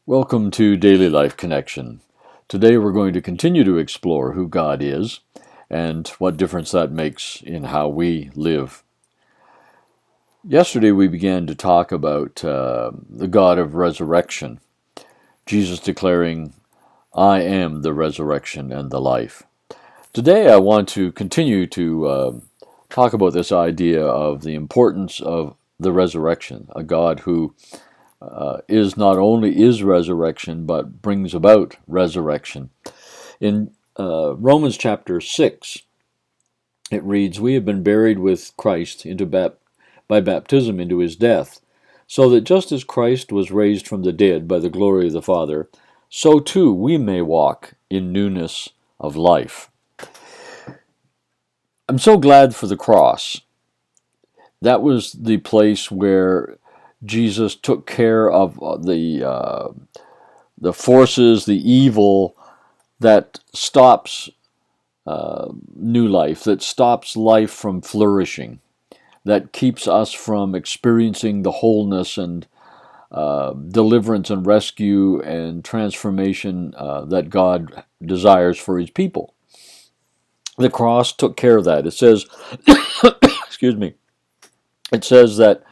Welcome to Daily Life Connection. Today we're going to continue to explore who God is and what difference that makes in how we live. Yesterday we began to talk about the God of resurrection, Jesus declaring, "I am the resurrection and the life." Today I want to continue to talk about this idea of the importance of the resurrection, a God who is not only is resurrection, but brings about resurrection. In Romans chapter 6, it reads, "We have been buried with Christ by baptism into his death, so that just as Christ was raised from the dead by the glory of the Father, so too we may walk in newness of life." I'm so glad for the cross. That was the place where Jesus took care of the forces, the evil that stops new life, that stops life from flourishing, that keeps us from experiencing the wholeness and deliverance and rescue and transformation that God desires for his people. The cross took care of that. It says, excuse me, it says that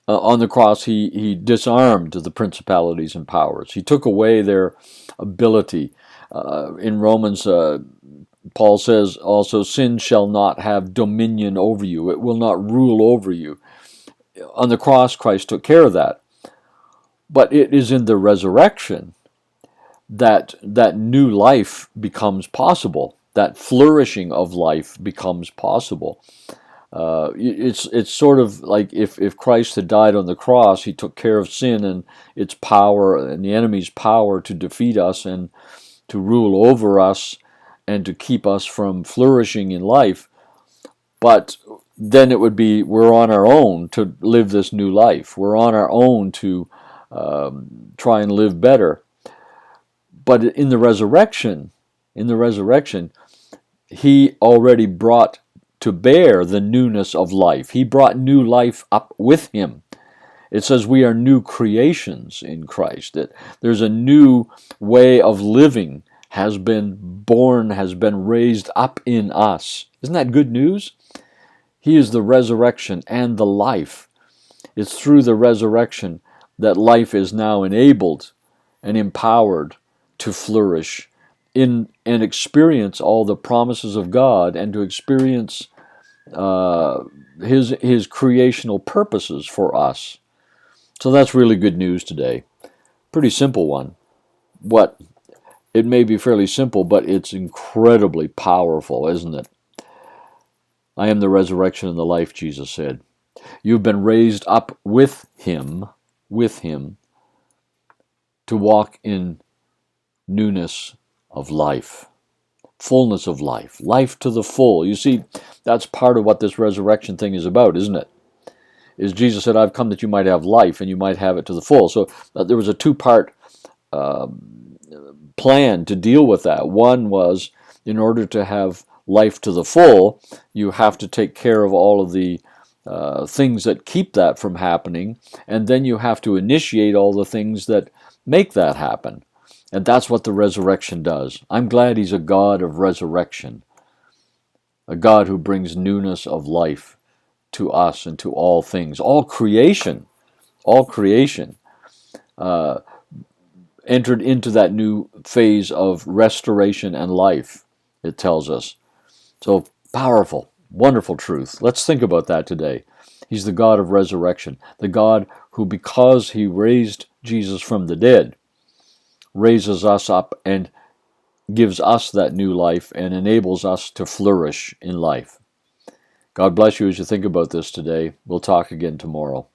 on the cross, he disarmed the principalities and powers. He took away their ability. In Romans, Paul says also, "Sin shall not have dominion over you. It will not rule over you." On the cross, Christ took care of that. But it is in the resurrection that new life becomes possible. That flourishing of life becomes possible. It's sort of like if Christ had died on the cross, he took care of sin and its power and the enemy's power to defeat us and to rule over us and to keep us from flourishing in life. But then it would be we're on our own to live this new life. We're on our own to try and live better. But in the resurrection, he already brought to bear the newness of life. He brought new life up with him. It says we are new creations in Christ, that there's a new way of living has been born, has been raised up in us. Isn't that good news? He is the resurrection and the life. It's through the resurrection that life is now enabled and empowered to flourish in and experience all the promises of God and to experience his creational purposes for us. So that's really good news today. Pretty simple one. It may be fairly simple, but it's incredibly powerful, isn't it? I am the resurrection and the life, Jesus said. You've been raised up with him, to walk in newness of life, fullness of life, life to the full. You see, that's part of what this resurrection thing is about, isn't it? Is Jesus said, "I've come that you might have life and you might have it to the full." So there was a two-part plan to deal with that. One was, in order to have life to the full, you have to take care of all of the things that keep that from happening, and then you have to initiate all the things that make that happen. And that's what the resurrection does. I'm glad he's a God of resurrection, a God who brings newness of life to us and to all things. All creation entered into that new phase of restoration and life, it tells us. So powerful, wonderful truth. Let's think about that today. He's the God of resurrection, the God who, because he raised Jesus from the dead, raises us up and gives us that new life and enables us to flourish in life. God bless you as you think about this today. We'll talk again tomorrow.